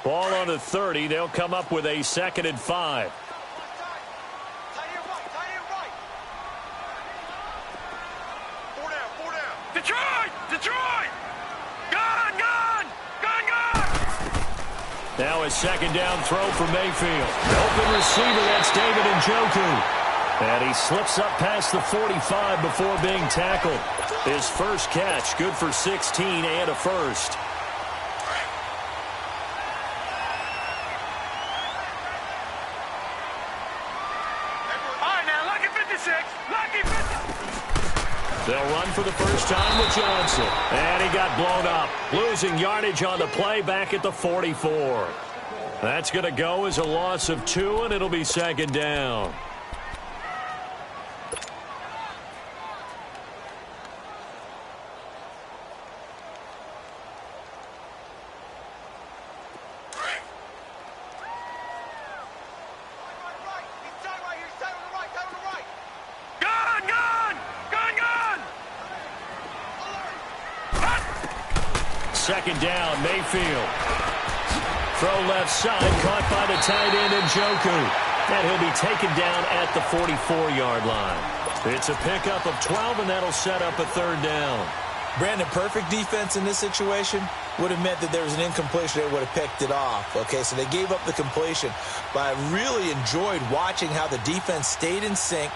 Ball on the 30. They'll come up with a 2nd and 5. Detroit! Gone! Now a 2nd down throw for Mayfield. Open receiver, that's David Njoku. And he slips up past the 45 before being tackled. His first catch, good for 16 and a first. They'll run for the first time with Johnson. And he got blown up. Losing yardage on the play back at the 44. That's going to go as a loss of 2, and it'll be 2nd down. Second down, Mayfield. Throw left side, caught by the tight end Njoku. And he'll be taken down at the 44-yard line. It's a pickup of 12, and that'll set up a 3rd down. Brandon, perfect defense in this situation would have meant that there was an incompletion. They would have picked it off. Okay, so they gave up the completion. But I really enjoyed watching how the defense stayed in sync,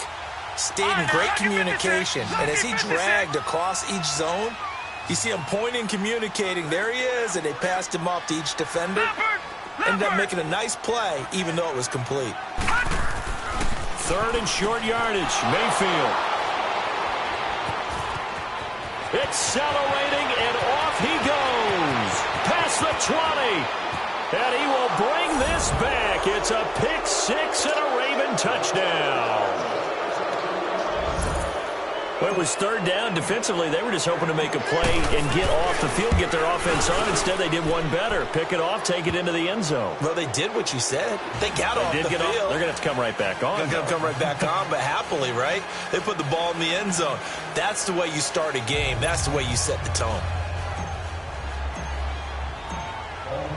stayed in great communication. And as he dragged across each zone, you see him pointing, communicating. There he is, and they passed him off to each defender. Ended up making a nice play, even though it was complete. 3rd and short yardage, Mayfield. Accelerating, and off he goes. Past the 20. And he will bring this back. It's a pick 6 and a Raven touchdown. Well, it was 3rd down. Defensively, they were just hoping to make a play and get off the field, get their offense on. Instead, they did one better. Pick it off, take it into the end zone. Well, they did what you said. They got off the field. They're going to have to come right back on. They're going to come right back on, but happily, right? They put the ball in the end zone. That's the way you start a game. That's the way you set the tone.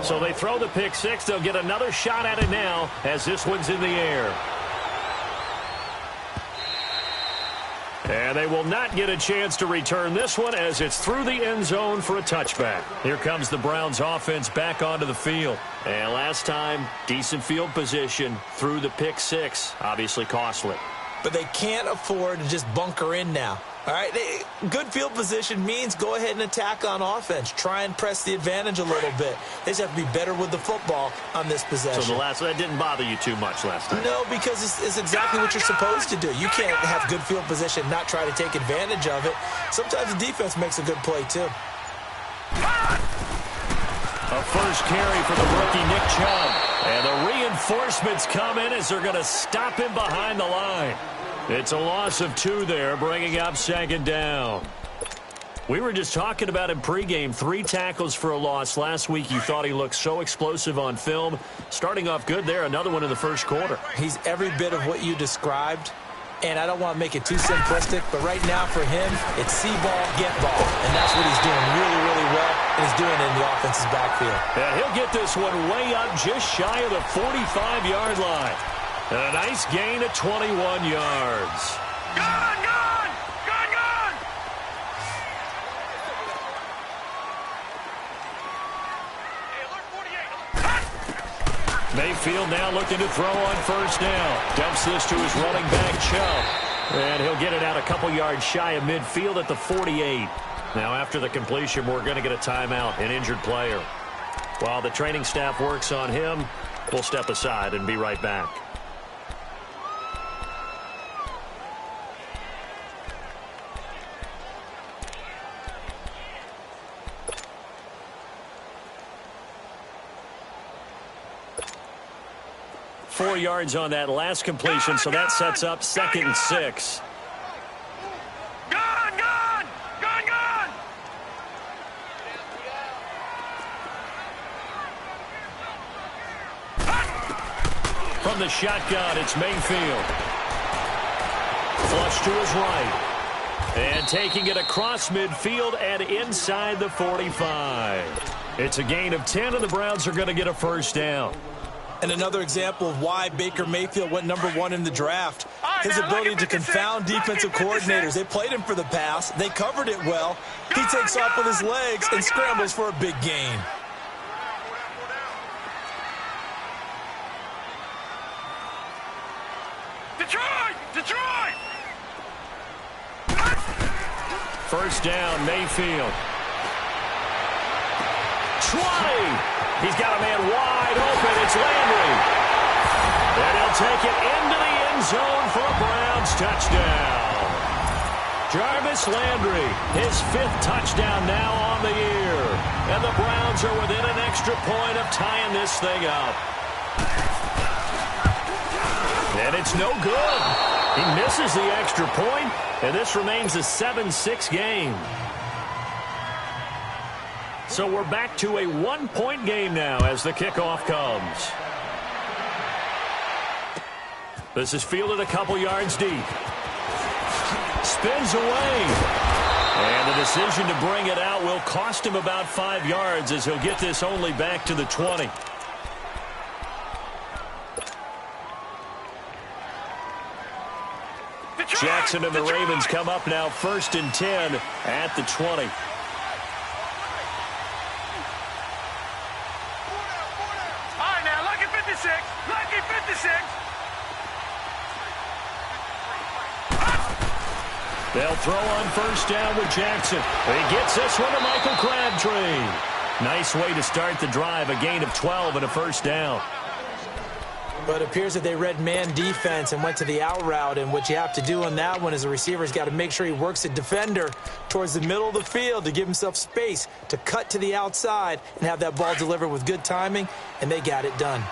So they throw the pick 6. They'll get another shot at it now as this one's in the air. And they will not get a chance to return this one as it's through the end zone for a touchback. Here comes the Browns offense back onto the field. And last time, decent field position through the pick 6. Obviously costly. But they can't afford to just bunker in now. All right, good field position means go ahead and attack on offense. Try and press the advantage a little bit. They just have to be better with the football on this possession. So that didn't bother you too much last time? No, because it's exactly what you're supposed to do. You can't have good field position, not try to take advantage of it. Sometimes the defense makes a good play, too. A first carry for the rookie Nick Chubb. And the reinforcements come in as they're going to stop him behind the line. It's a loss of 2 there, bringing up 2nd down. We were just talking about him pregame. 3 tackles for a loss. Last week you thought he looked so explosive on film. Starting off good there, another one in the first quarter. He's every bit of what you described. And I don't want to make it too simplistic, but right now for him, it's see ball, get ball. And that's what he's doing really, really well, and he's doing it in the offense's backfield. And he'll get this one way up just shy of the 45-yard line. And a nice gain of 21 yards. Gone! Mayfield now looking to throw on first down. Dumps this to his running back, Chubb. And he'll get it out a couple yards shy of midfield at the 48. Now after the completion, we're going to get a timeout, an injured player. While the training staff works on him, we'll step aside and be right back. Four yards on that last completion, so that sets up 2nd and 6. From the shotgun, it's Mayfield. Flush to his right. And taking it across midfield and inside the 45. It's a gain of 10, and the Browns are going to get a first down. And another example of why Baker Mayfield went #1 in the draft. His ability to confound defensive coordinators. They played him for the pass. They covered it well. He takes off with his legs and scrambles for a big gain. Detroit! Detroit! First down, Mayfield. 20. He's got a man wide open. It's Landry. And he'll take it into the end zone for a Browns touchdown. Jarvis Landry, his 5th touchdown now on the year. And the Browns are within an extra point of tying this thing up. And it's no good. He misses the extra point, and this remains a 7-6 game. So we're back to a 1-point game now as the kickoff comes. This is fielded a couple yards deep. Spins away. And the decision to bring it out will cost him about 5 yards as he'll get this only back to the 20. Jackson and the Ravens come up now 1st and 10 at the 20. All right, now, lucky 56. Lucky 56. They'll throw on first down with Jackson. He gets this one to Michael Crabtree. Nice way to start the drive, a gain of 12 and a first down. But it appears that they read man defense and went to the out route, and what you have to do on that one is the receiver's got to make sure he works the defender towards the middle of the field to give himself space to cut to the outside and have that ball delivered with good timing, and they got it done.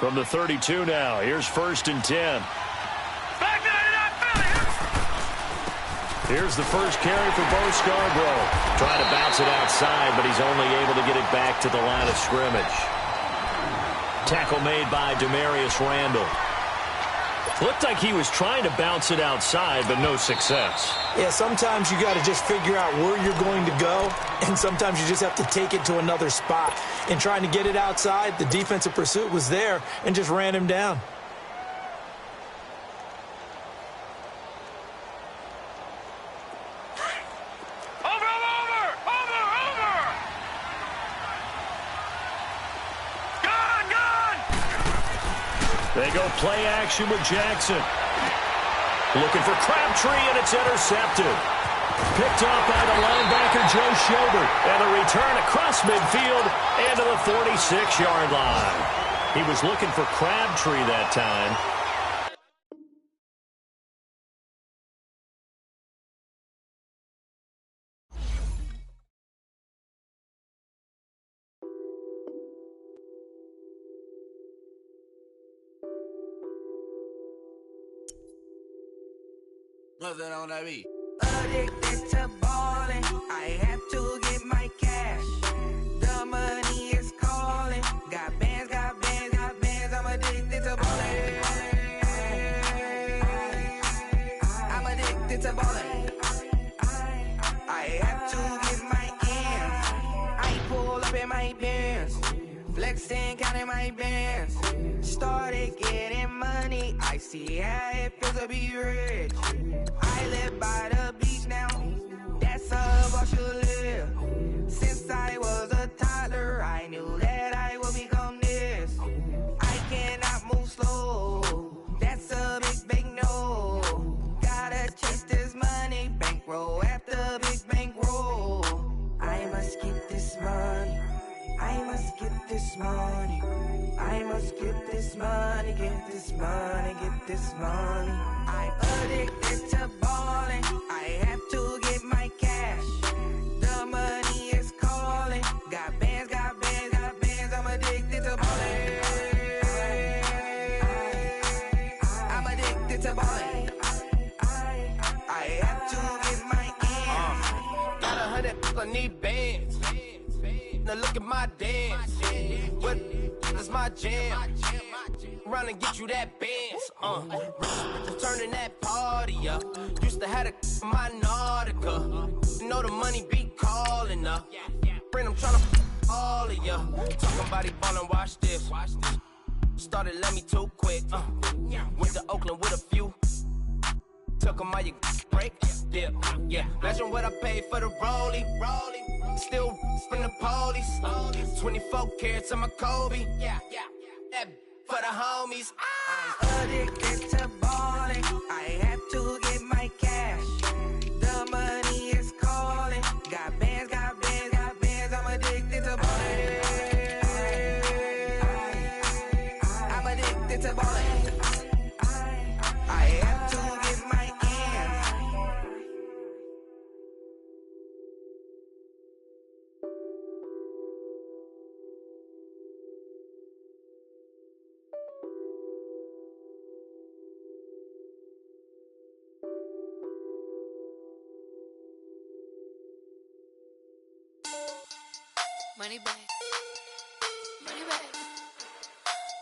From the 32 now, here's 1st and 10. Back to Philly. Here's the first carry for Bo Scarborough. Trying to bounce it outside, but he's only able to get it back to the line of scrimmage. Tackle made by Demarius Randall. Looked like he was trying to bounce it outside, but no success. Yeah, sometimes you got to just figure out where you're going to go, and sometimes you just have to take it to another spot. In trying to get it outside, the defensive pursuit was there and just ran him down. They go play action with Jackson. Looking for Crabtree, and it's intercepted. Picked up by the linebacker, Joe Schobert. And a return across midfield and to the 46-yard line. He was looking for Crabtree that time. Nothing on that beat. Addicted to ballin', I have to get my cash. The money is calling. Got bands, got bands, got bands. I'm addicted to ballin'. I'm addicted to ballin'. I have to get my ends. I pull up in my Benz, flexing, counting my bands. Started getting money. I see how it feels to be rich. I live by the beach now, that's how I should live. Since I was a toddler, I knew that I would become this. I cannot move slow, that's a big no. Gotta chase this money, bankroll after big bankroll. I must get this money, I must get this money. I must get this money, get this money, get this money. I'm addicted to ballin', I have to get my cash. The money is calling. Got bands, got bands, got bands. I'm addicted to ballin'. I'm addicted to ballin'. I have to get my ends. Got 100, I need bands. Now look at my dance. What is my jam? Run and get you that bands. Turning that party up. Used to have a my Nautica. You know the money be calling up. Friend, I'm tryna all of ya. Talking about he ballin', watch this. Started let me too quick. Went to Oakland with a few. Took him all your break. Dip. Yeah. Imagine what I paid for the rollie. Still from the police. 24 carats on my Kobe. Yeah. That for the homies. I'm addicted to balling. I have to get my cash. The money is calling. Got bands, got bands, got bands. I'm addicted to balling. I'm addicted to balling. I have to get my ends. Money back, money back,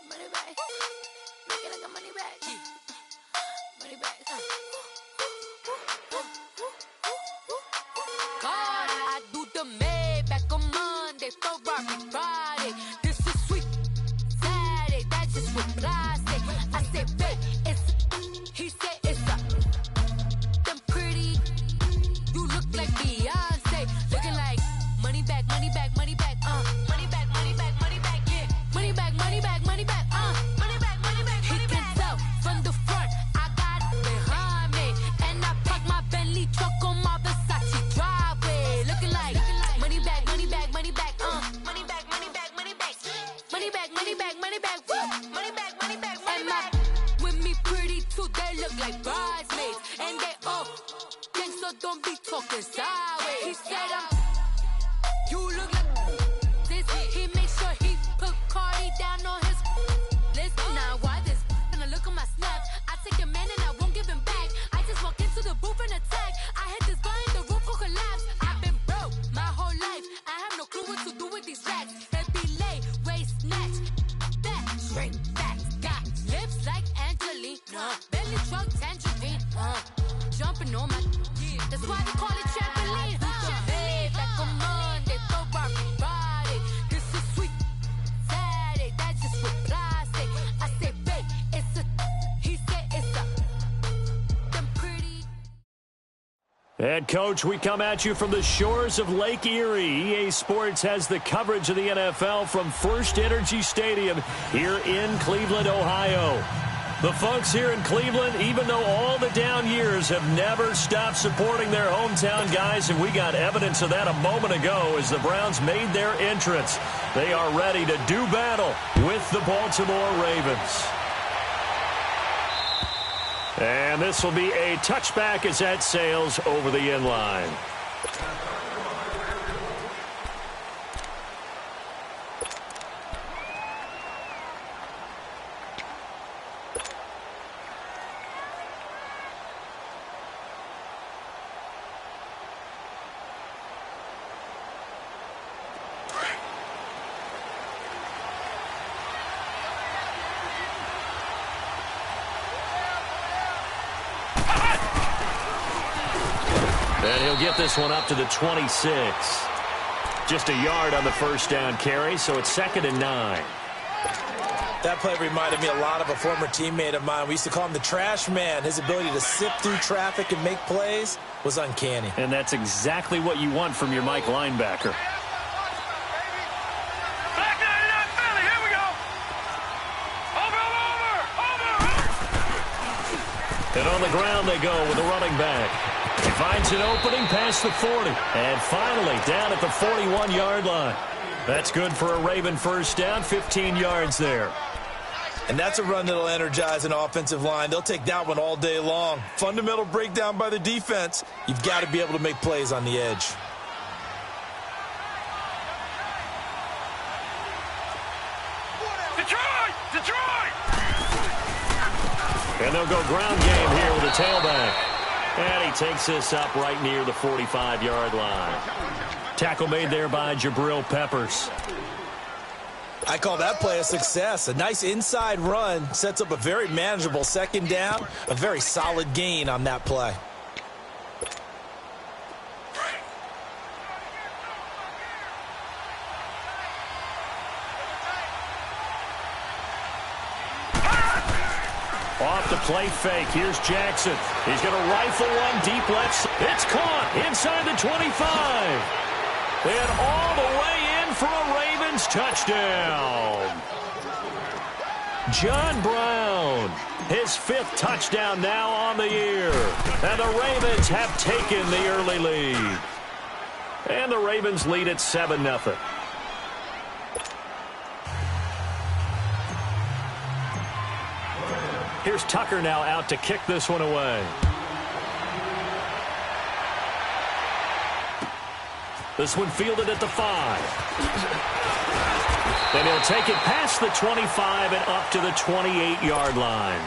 money back, make it like a money back, money back. God, I do the Maybach on Monday, Ferrari Friday. This is sweet Saturday, that's just what I say. I say, babe, it's, he said it's a, them pretty, you look like Beyonce, looking like money back, money back, money back, money back, money back, money back, yeah, money back, money back, money back, money back, money back, he can tell from the front, I got it behind me, and I park my Bentley truck on my Versace driveway, looking like money back, money back, money back, money back, money back, money back, money back, money back, money back, money back, money back, and my with me pretty too, they look like bridesmaids, and they all gang, so don't be talking sideways. He said you look like this. He makes sure he put Cardi down on his list. Now why this? Gonna look at my snap. I take a man and I won't give him back. I just walk into the booth and attack. I hit this guy in the roof will collapse. I've been broke my whole life. I have no clue what to do with these racks. That be lay, waist snatch, back straight back. Got lips like Angelina, belly truck tangerine. Jumping on my, that's why they call it trampoline. Back on Monday, Ferrari Friday. This is sweet Saturday, that's just what I say. I say, babe, it's a, he said it's a, them pretty. And, Coach, we come at you from the shores of Lake Erie. EA Sports has the coverage of the NFL from First Energy Stadium here in Cleveland, Ohio. The folks here in Cleveland, even though all the down years, have never stopped supporting their hometown guys, and we got evidence of that a moment ago as the Browns made their entrance. They are ready to do battle with the Baltimore Ravens. And this will be a touchback as that sails over the end line. And he'll get this one up to the 26. Just a yard on the first down carry, so it's 2nd and 9. That play reminded me a lot of a former teammate of mine. We used to call him the trash man. His ability to sift through traffic and make plays was uncanny. And that's exactly what you want from your Mike linebacker. Back to Philly. Here we go. Over. And on the ground they go with the running back. He finds an opening past the 40. And finally down at the 41-yard line. That's good for a Raven first down, 15 yards there. And that's a run that'll energize an offensive line. They'll take that one all day long. Fundamental breakdown by the defense. You've got to be able to make plays on the edge. Detroit! And they'll go ground game here with a tailback. And he takes this up right near the 45-yard line. Tackle made there by Jabril Peppers. I call that play a success. A nice inside run sets up a very manageable second down. A very solid gain on that play. Off the play fake. Here's Jackson. He's going to rifle one deep left. It's caught inside the 25. And all the way in for a Ravens touchdown. John Brown, his 5th touchdown now on the year. And the Ravens have taken the early lead. And the Ravens lead at 7-0. Here's Tucker now out to kick this one away. This one fielded at the 5. And he'll take it past the 25 and up to the 28-yard line.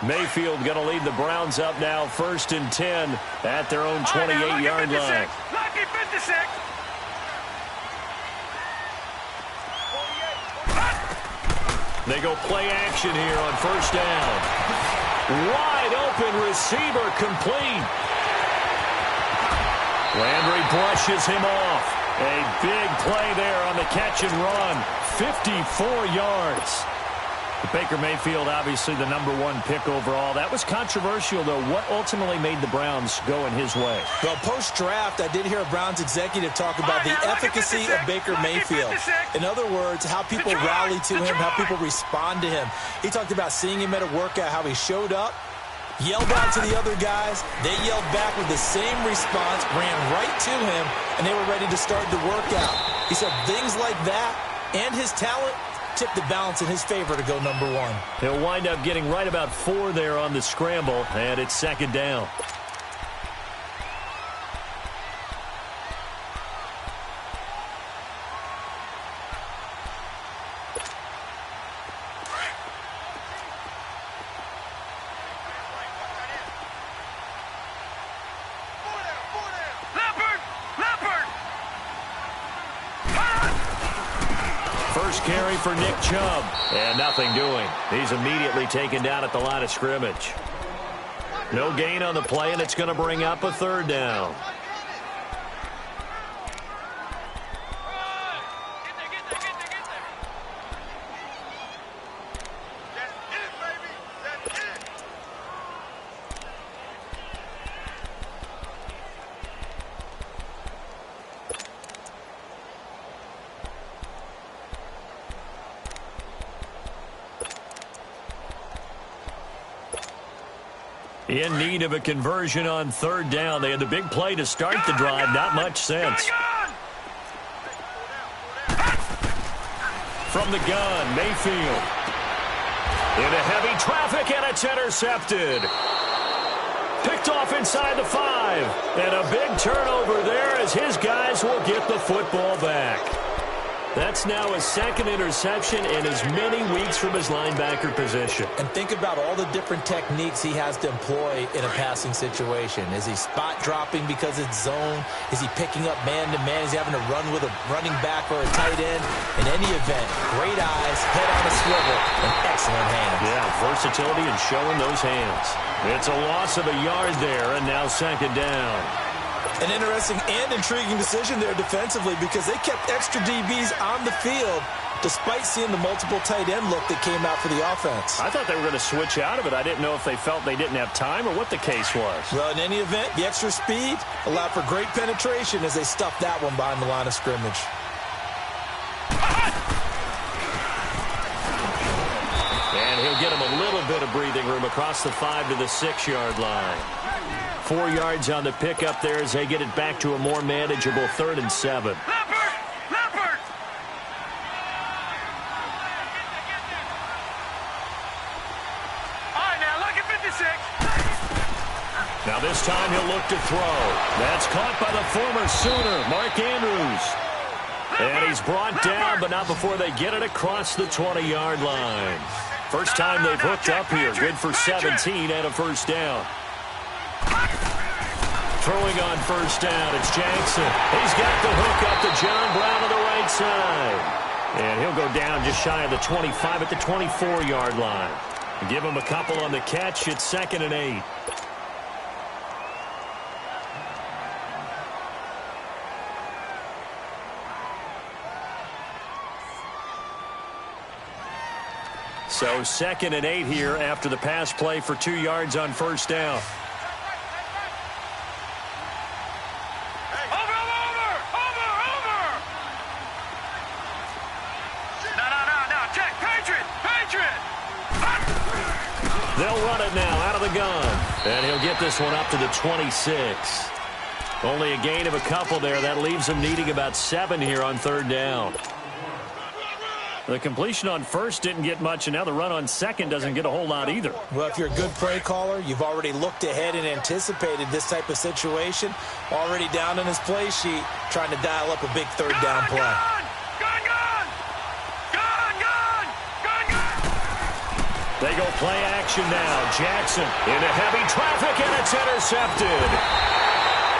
Mayfield going to lead the Browns up now 1st and 10 at their own 28-yard line. Lucky 56. They go play action here on 1st down. Wide open receiver complete. Landry brushes him off. A big play there on the catch and run. 54 yards. Baker Mayfield, obviously the #1 pick overall. That was controversial, though. What ultimately made the Browns go in his way? Well, post-draft, I did hear a Browns executive talk about the efficacy of Baker Mayfield. In other words, how people rally to him, how people respond to him. He talked about seeing him at a workout, how he showed up, yelled out to the other guys. They yelled back with the same response, ran right to him, and they were ready to start the workout. He said things like that and his talent tip the balance in his favor to go #1. He'll wind up getting right about 4 there on the scramble, and it's 2nd down. First carry for Nick Chubb. And nothing doing. He's immediately taken down at the line of scrimmage. No gain on the play, and it's going to bring up a 3rd down. In need of a conversion on 3rd down. They had the big play to start the drive. Not much sense. From the gun, Mayfield. Into heavy traffic, and it's intercepted. Picked off inside the 5. And a big turnover there as his guys will get the football back. That's now his 2nd interception in as many weeks from his linebacker position. And think about all the different techniques he has to employ in a passing situation. Is he spot dropping because it's zone? Is he picking up man-to-man? Is he having to run with a running back or a tight end? In any event, great eyes, head on a swivel, and excellent hands. Yeah, versatility and showing those hands. It's a loss of a yard there, and now 2nd down. An interesting and intriguing decision there defensively because they kept extra DBs on the field despite seeing the multiple tight end look that came out for the offense. I thought they were going to switch out of it. I didn't know if they felt they didn't have time or what the case was. Well, in any event, the extra speed allowed for great penetration as they stuffed that one behind the line of scrimmage. And he'll get him a little bit of breathing room across the 5 to the 6-yard line. 4 yards on the pickup there as they get it back to a more manageable 3rd and 7. Leopard! All right, now look at 56. Now this time he'll look to throw. That's caught by the former Sooner, Mark Andrews. And he's brought down, but not before they get it across the 20-yard line. First time they've hooked up here. Good for 17 and a 1st down. Throwing on 1st down, it's Jackson. He's got the hook up to John Brown on the right side. And he'll go down just shy of the 25 at the 24-yard line. Give him a couple on the catch. It's 2nd and 8. So 2nd and 8 here after the pass play for 2 yards on first down. They'll run it now out of the gun. And he'll get this one up to the 26. Only a gain of a couple there. That leaves him needing about 7 here on 3rd down. The completion on first didn't get much, and now the run on second doesn't get a whole lot either. Well, if you're a good play caller, you've already looked ahead and anticipated this type of situation. Already down in his play sheet, trying to dial up a big 3rd down play. They go play action now. Jackson into heavy traffic, and it's intercepted.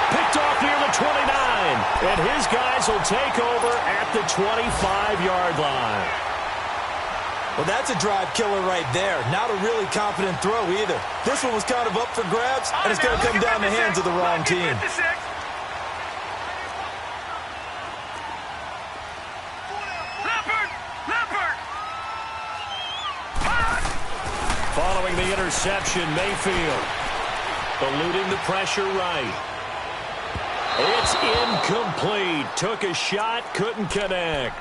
Picked off near the 29, and his guys will take over at the 25-yard line. Well, that's a drive killer right there. Not a really confident throw either. This one was kind of up for grabs, and it's going to come down the hands of the wrong team. Following the interception, Mayfield eluding the pressure right. It's incomplete. Took a shot, couldn't connect.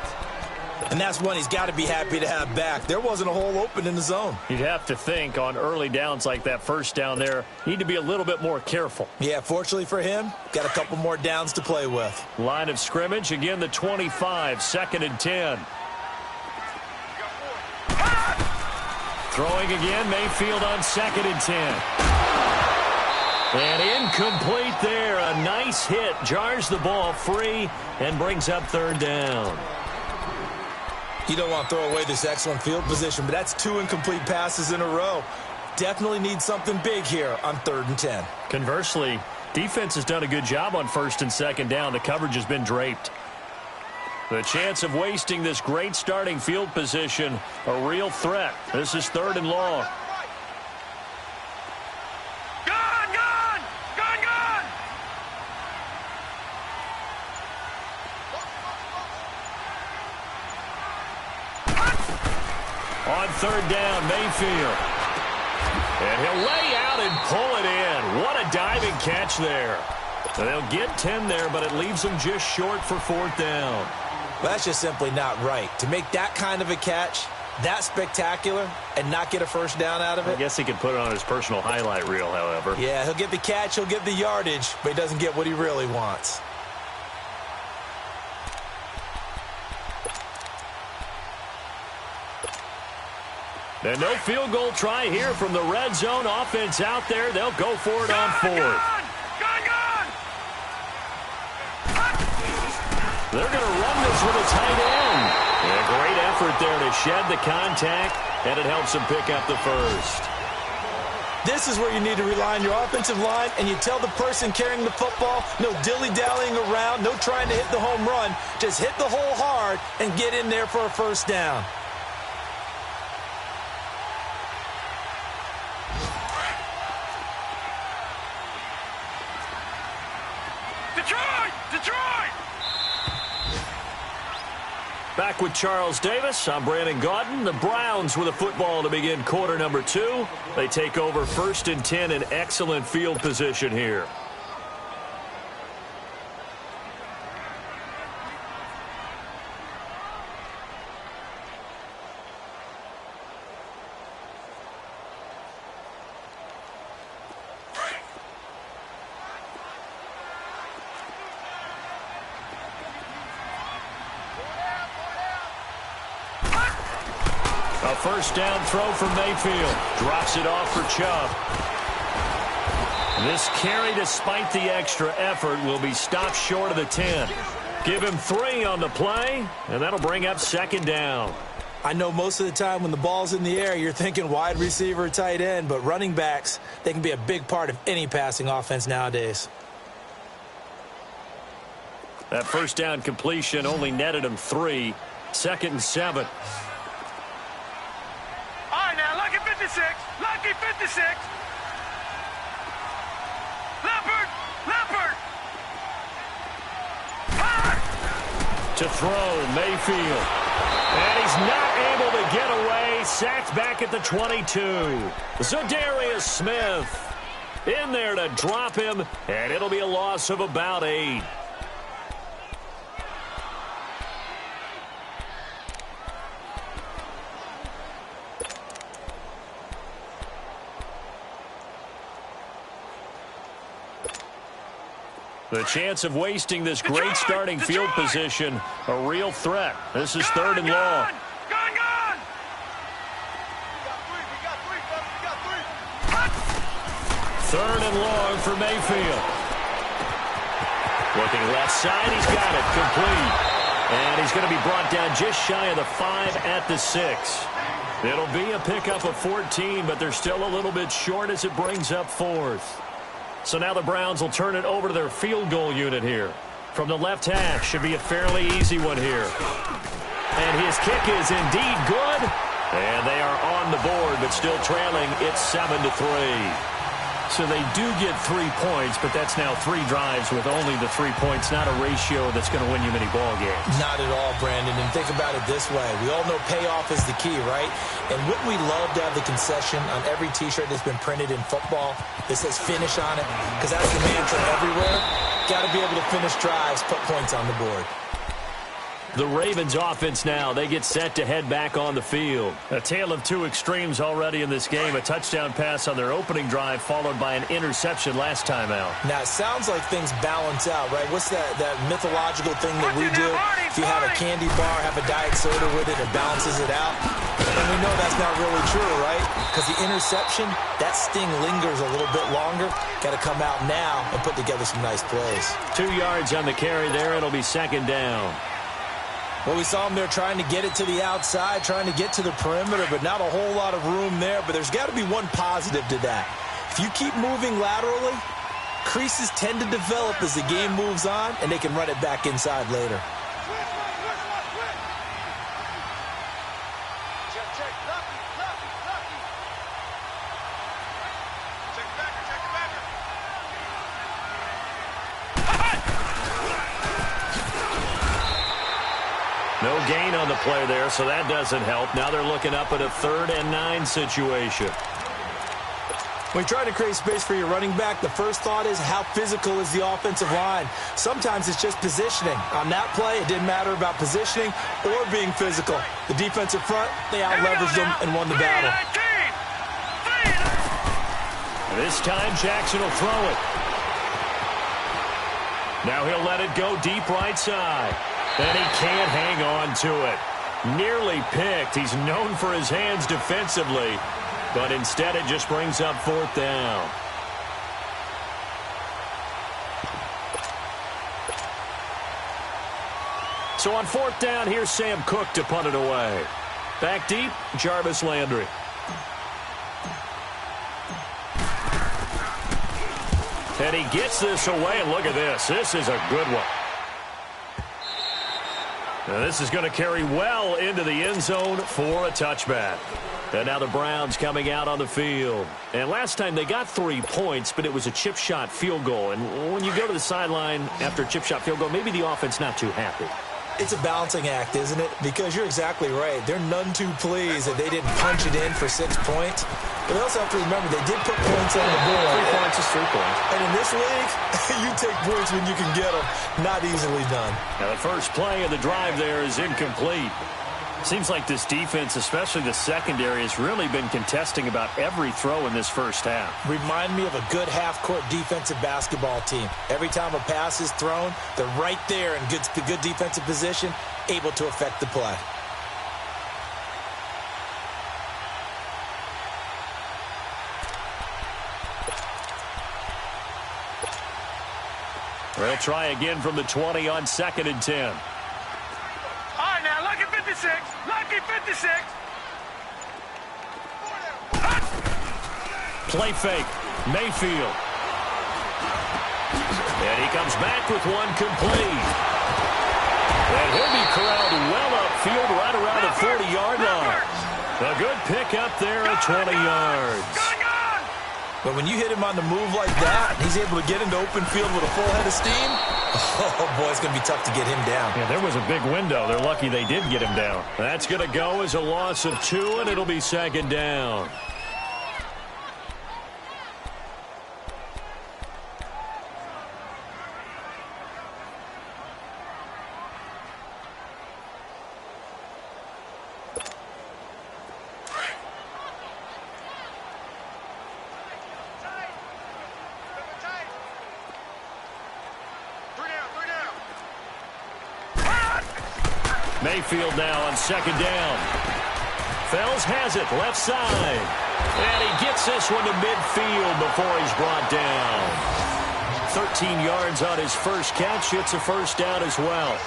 And that's one he's got to be happy to have back. There wasn't a hole open in the zone. You'd have to think on early downs like that first down there, need to be a little bit more careful. Yeah, fortunately for him, got a couple more downs to play with. Line of scrimmage, again the 25, 2nd and 10. Throwing again, Mayfield on 2nd and 10. And incomplete there. A nice hit. Jars the ball free and brings up 3rd down. You don't want to throw away this excellent field position, but that's 2 incomplete passes in a row. Definitely need something big here on 3rd and 10. Conversely, defense has done a good job on 1st and 2nd down. The coverage has been draped. The chance of wasting this great starting field position, a real threat. This is 3rd and long. On 3rd down, Mayfield. And he'll lay out and pull it in. What a diving catch there. They'll get 10 there, but it leaves them just short for 4th down. Well, that's just simply not right. To make that kind of a catch, that spectacular, and not get a first down out of it. I guess he could put it on his personal highlight reel, however. Yeah, he'll get the catch, he'll get the yardage, but he doesn't get what he really wants. And no field goal try here from the red zone. Offense out there. They'll go for it on 4th. They're going to run this with a tight end. And a great effort there to shed the contact, and it helps them pick up the first. This is where you need to rely on your offensive line, and you tell the person carrying the football, no dilly-dallying around, no trying to hit the home run. Just hit the hole hard and get in there for a first down. Back with Charles Davis, I'm Brandon Gaudin. The Browns with a football to begin quarter number 2. They take over 1st and 10 in excellent field position here. A first down throw from Mayfield. Drops it off for Chubb. This carry, despite the extra effort, will be stopped short of the 10. Give him 3 on the play, and that'll bring up 2nd down. I know most of the time when the ball's in the air, you're thinking wide receiver, tight end, but running backs, they can be a big part of any passing offense nowadays. That first down completion only netted him 3. 2nd and 7. Lucky 56. Leopard. To throw, Mayfield. And he's not able to get away. Sacked back at the 22. Za'Darius Smith in there to drop him, and it'll be a loss of about 8. The chance of wasting this great starting field position, a real threat. This is 3rd and long. Gone! 3rd and long for Mayfield. Looking left side, he's got it, complete. And he's going to be brought down just shy of the 5 at the 6. It'll be a pickup of 14, but they're still a little bit short as it brings up 4th. So now the Browns will turn it over to their field goal unit here. From the left hash, should be a fairly easy one here. And his kick is indeed good. And they are on the board, but still trailing. It's 7-3. So they do get 3 points, but that's now 3 drives with only the 3 points, not a ratio that's going to win you many ball games. Not at all, Brandon. And think about it this way. We all know payoff is the key, right? And wouldn't we love to have the concession on every T-shirt that's been printed in football that says finish on it? Because that's the mantra everywhere. Got to be able to finish drives, put points on the board. The Ravens offense now, they get set to head back on the field. A tale of 2 extremes already in this game. A touchdown pass on their opening drive followed by an interception last time out. Now, it sounds like things balance out, right? What's that mythological thing that we do? If you have a candy bar, have a diet soda with it, it balances it out. And we know that's not really true, right? Because the interception, that sting lingers a little bit longer. Got to come out now and put together some nice plays. 2 yards on the carry there. It'll be 2nd down. Well, we saw him there trying to get it to the outside, trying to get to the perimeter, but not a whole lot of room there. But there's got to be one positive to that. If you keep moving laterally, creases tend to develop as the game moves on, and they can run it back inside later. No gain on the play there, so that doesn't help. Now they're looking up at a 3rd and 9 situation. When you're trying to create space for your running back, the first thought is how physical is the offensive line. Sometimes it's just positioning. On that play, it didn't matter about positioning or being physical. The defensive front, they out-leveraged them and won the battle. This time, Jackson will throw it. Now he'll let it go deep right side. And he can't hang on to it. Nearly picked. He's known for his hands defensively, but instead it just brings up 4th down. So on 4th down, here's Sam Cook to punt it away. Back deep, Jarvis Landry. And he gets this away, and look at this. This is a good one. Now this is going to carry well into the end zone for a touchback. And now the Browns coming out on the field. And last time they got 3 points, but it was a chip shot field goal. And when you go to the sideline after a chip shot field goal, maybe the offense not too happy. It's a balancing act, isn't it? Because you're exactly right. They're none too pleased that they didn't punch it in for 6 points. But they also have to remember they did put points on the board. 3 points is 3 points. And in this league, you take points when you can get them. Not easily done. Now the first play of the drive there is incomplete. Seems like this defense, especially the secondary, has really been contesting about every throw in this first half. Remind me of a good half-court defensive basketball team. Every time a pass is thrown, they're right there in good defensive position, able to affect the play. They'll try again from the 20 on 2nd and 10. Lucky 56! Lucky 56! Play fake. Mayfield. And he comes back with one complete. And he'll be corralled well upfield right around the 40-yard line. A good pick up there at 20 yards. But when you hit him on the move like that, and he's able to get into open field with a full head of steam, oh, boy, it's going to be tough to get him down. Yeah, there was a big window. They're lucky they did get him down. That's going to go as a loss of 2, and it'll be second down. Mayfield now on second down. Fells has it, left side. And he gets this one to midfield before he's brought down. 13 yards on his first catch. It's a first down as well.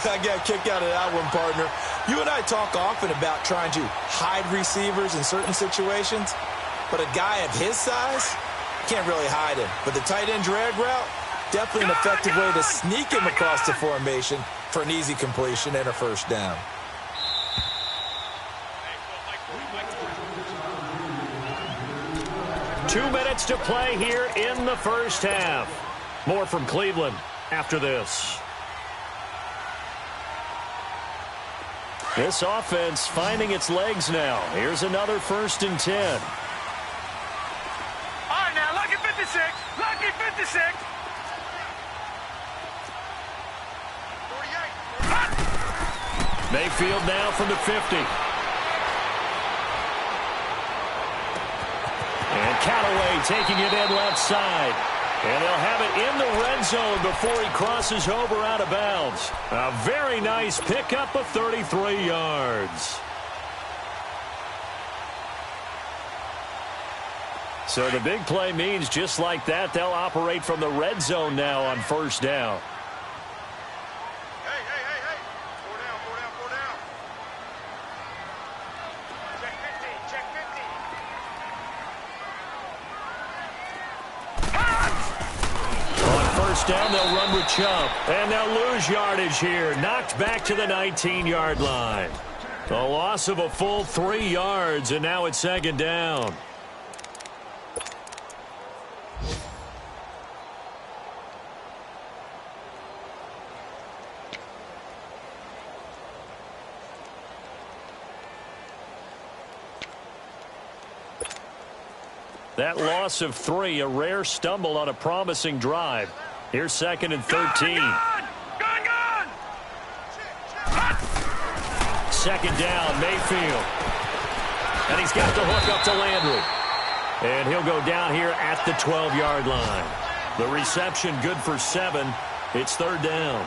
I got a kick out of that one, partner. You and I talk often about trying to hide receivers in certain situations, but a guy of his size can't really hide him. But the tight end drag route, definitely an effective way to sneak him across the formation for an easy completion and a first down. Two minutes to play here in the first half. More from Cleveland after this. This offense finding its legs now. Here's another 1st and 10. All right, now, lucky 56. Lucky 56. 48. Mayfield now from the 50. And Callaway taking it in left side. And they'll have it in the red zone before he crosses over out of bounds. A very nice pickup of 33 yards. So the big play means just like that, they'll operate from the red zone now on first down. Hey. 4 down. Check 50. On first down, they'll run with Chubb. And they'll lose yardage here. Knocked back to the 19-yard line. A loss of a full 3 yards, and now it's second down. That loss of 3, a rare stumble on a promising drive. Here's 2nd and 13. Gun! Second down, Mayfield. And he's got the hook up to Landry. And he'll go down here at the 12-yard line. The reception good for 7. It's 3rd down.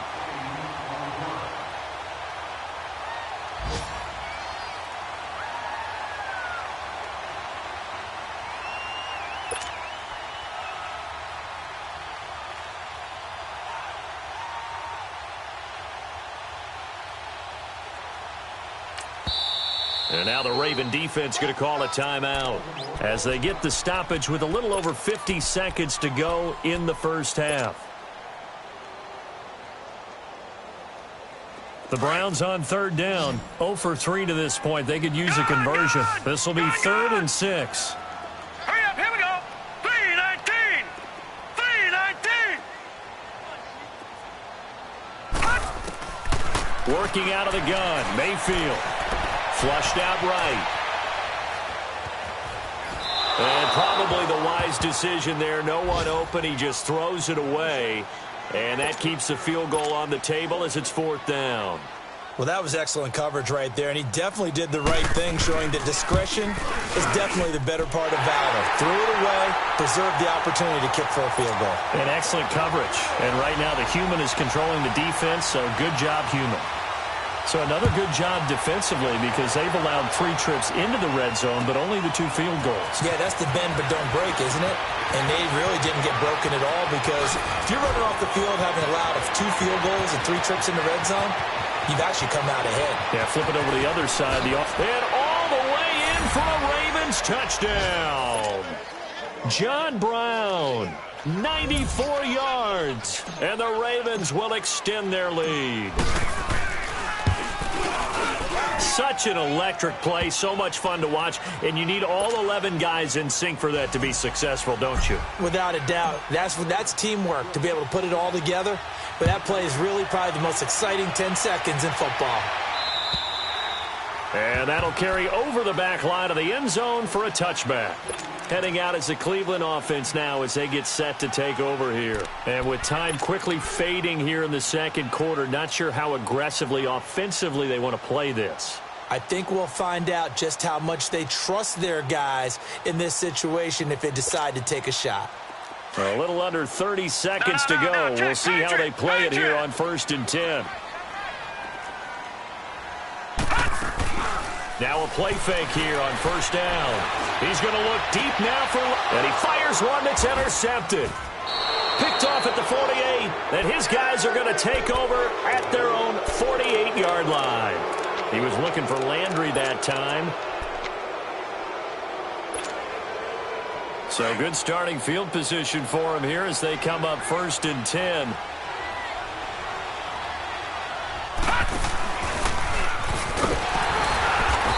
And now the Raven defense going to call a timeout as they get the stoppage with a little over 50 seconds to go in the first half. The Browns on 3rd down, 0 for 3 to this point. They could use a conversion. This will be 3rd and 6. Hurry up, here we go. 3:19. 3:19. Working out of the gun, Mayfield. Flushed out right. And probably the wise decision there. No one open. He just throws it away. And that keeps the field goal on the table as it's 4th down. Well, that was excellent coverage right there, and he definitely did the right thing, showing that discretion is definitely the better part of valor. Threw it away, preserved the opportunity to kick for a field goal. And excellent coverage. And right now the human is controlling the defense, so good job, human. So another good job defensively because they've allowed 3 trips into the red zone, but only the 2 field goals. Yeah, that's the bend but don't break, isn't it? And they really didn't get broken at all because if you're running off the field having allowed 2 field goals and 3 trips in the red zone, you've actually come out ahead. Yeah, flip it over to the other side. And all the way in for a Ravens touchdown. John Brown, 94 yards. And the Ravens will extend their lead. such an electric play, so much fun to watch, and you need all 11 guys in sync for that to be successful, don't you? Without a doubt. That's teamwork, to be able to put it all together. But that play is really probably the most exciting 10 seconds in football. And that'll carry over the back line of the end zone for a touchback. Heading out as the Cleveland offense now as they get set to take over here. And with time quickly fading here in the second quarter, not sure how aggressively, offensively they want to play this. I think we'll find out just how much they trust their guys in this situation if they decide to take a shot. A little under 30 seconds to go. We'll see how they play it here on 1st and 10. Now a play fake here on 1st down. He's going to look deep now and he fires one that's intercepted. Picked off at the 48, and his guys are going to take over at their own 48-yard line. He was looking for Landry that time. So good starting field position for him here as they come up 1st and 10.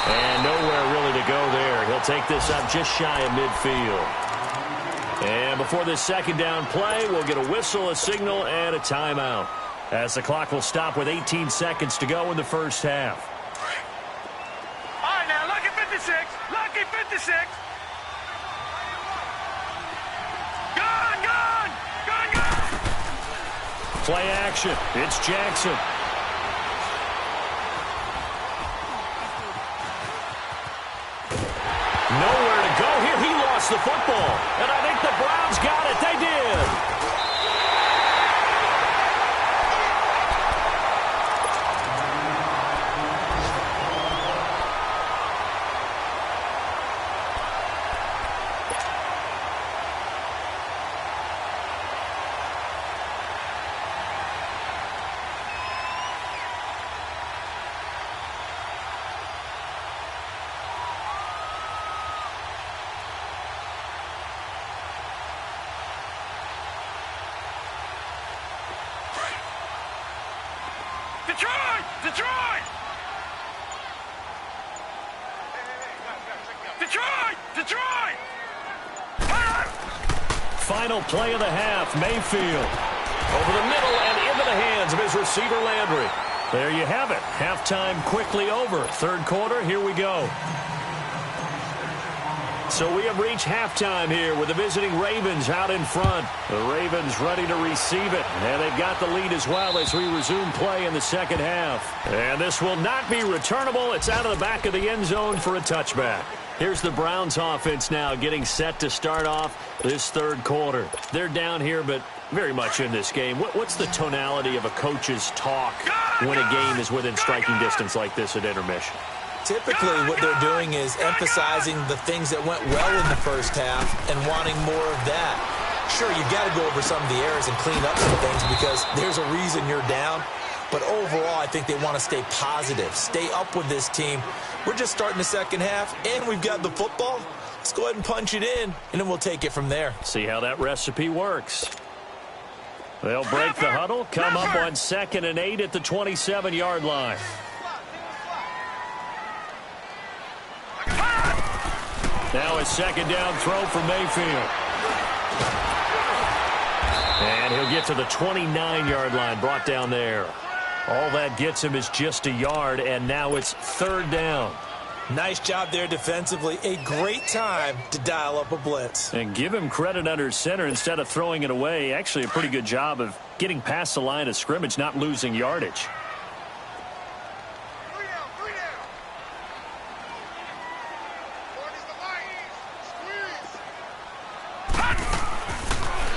And nowhere really to go there. He'll take this up just shy of midfield. And before this second down play, we'll get a whistle, a signal, and a timeout. As the clock will stop with 18 seconds to go in the first half. All right, now, lucky 56. Lucky 56. Play action. It's Jackson. Nowhere to go here. He lost the football. And I think the Browns got it. They did. Detroit! Detroit! Detroit! Detroit! Final play of the half, Mayfield. Over the middle and into the hands of his receiver, Landry. There you have it. Halftime quickly over. Third quarter, here we go. So we have reached halftime here with the visiting Ravens out in front. The Ravens ready to receive it. And they've got the lead as well as we resume play in the second half. And this will not be returnable. It's out of the back of the end zone for a touchback. Here's the Browns offense now getting set to start off this third quarter. They're down here, but very much in this game. What's the tonality of a coach's talk when a game is within striking distance like this at intermission? Typically, what they're doing is emphasizing the things that went well in the first half and wanting more of that. Sure, you've got to go over some of the errors and clean up some things because there's a reason you're down. But overall, I think they want to stay positive, stay up with this team. We're just starting the second half, and we've got the football. Let's go ahead and punch it in, and then we'll take it from there. See how that recipe works. They'll break the huddle, come up on 2nd and 8 at the 27-yard line. Now a second down throw for Mayfield. And he'll get to the 29-yard line, brought down there. All that gets him is just a yard, and now it's third down. Nice job there defensively. A great time to dial up a blitz. And give him credit under center instead of throwing it away. Actually a pretty good job of getting past the line of scrimmage, not losing yardage.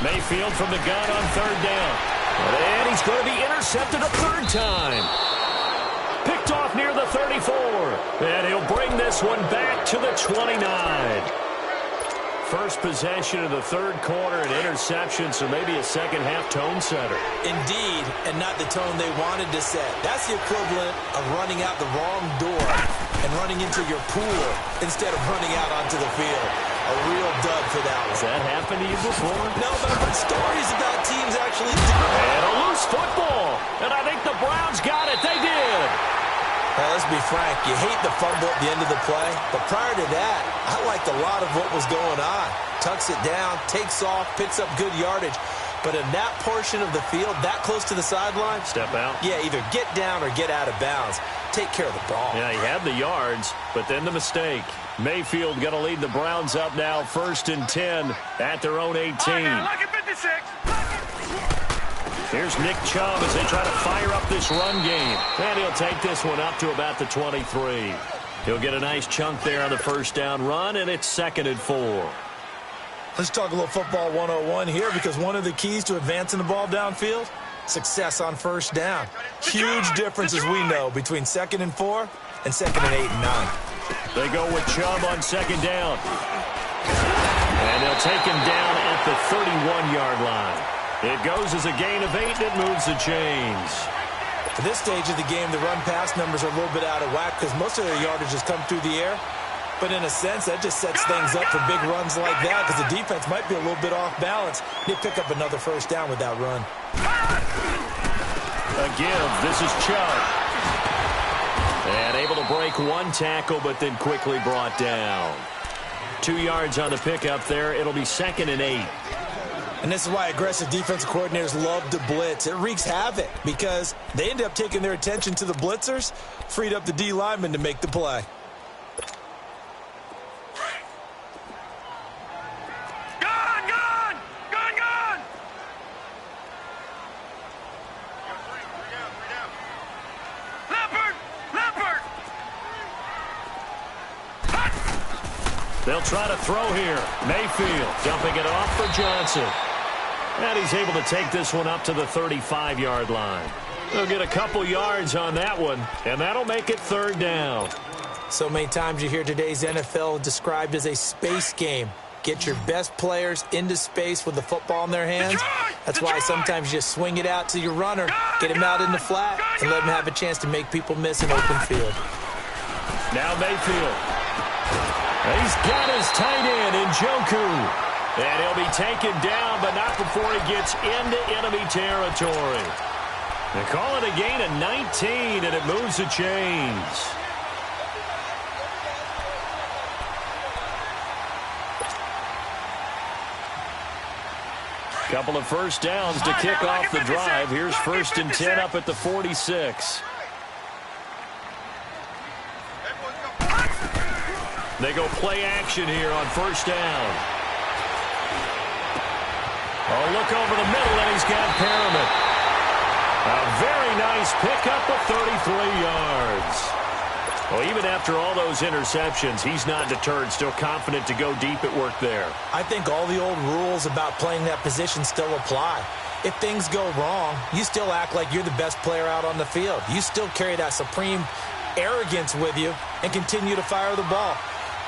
Mayfield from the gun on third down. And he's going to be intercepted a third time. Picked off near the 34. And he'll bring this one back to the 29. First possession of the third quarter, an interception, so maybe a second-half tone setter. Indeed, and not the tone they wanted to set. That's the equivalent of running out the wrong door and running into your pool instead of running out onto the field. A real dud for that one. Has that happened to you before? No, but I've heard stories about teams actually doing it. And a loose football. And I think the Browns got it. They did. Let's be frank, you hate the fumble at the end of the play, but prior to that, I liked a lot of what was going on. Tucks it down, takes off, picks up good yardage. But in that portion of the field, that close to the sideline, step out. Yeah, either get down or get out of bounds. Take care of the ball. Yeah, he had the yards, but then the mistake. Mayfield going to lead the Browns up now, 1st and 10 at their own 18. Look at 56. Here's Nick Chubb as they try to fire up this run game. And he'll take this one up to about the 23. He'll get a nice chunk there on the first down run, and it's 2nd and 4. Let's talk a little football 101 here, because one of the keys to advancing the ball downfield, success on first down. Huge difference, as we know, between 2nd and 4 and 2nd and 8 and 9. They go with Chubb on 2nd down. And they'll take him down at the 31-yard line. It goes as a gain of 8, and it moves the chains. At this stage of the game, the run-pass numbers are a little bit out of whack because most of their yardage has come through the air. But in a sense, that just sets things up for big runs like that because the defense might be a little bit off balance. They pick up another first down with that run. A give. This is Chubb. And able to break one tackle, but then quickly brought down. 2 yards on the pickup there. It'll be 2nd and 8. And this is why aggressive defensive coordinators love to blitz. It wreaks havoc because they end up taking their attention to the blitzers, freed up the D lineman to make the play. They'll try to throw here. Mayfield dumping it off for Johnson. And he's able to take this one up to the 35-yard line. They'll get a couple yards on that one, and that'll make it 3rd down. So many times you hear today's NFL described as a space game. Get your best players into space with the football in their hands. That's why sometimes you just swing it out to your runner, get him out in the flat, and let him have a chance to make people miss an open field. Now Mayfield. He's got his tight end in Njoku. And he'll be taken down, but not before he gets into enemy territory. They call it a gain of 19, and it moves the chains. Couple of first downs to kick off the drive. Here's 1st and 10 up at the 46. They go play action here on first down. Oh, look over the middle, and he's got Perriman. A very nice pickup of 33 yards. Well, even after all those interceptions, he's not deterred, still confident to go deep at work there. I think all the old rules about playing that position still apply. If things go wrong, you still act like you're the best player out on the field. You still carry that supreme arrogance with you and continue to fire the ball.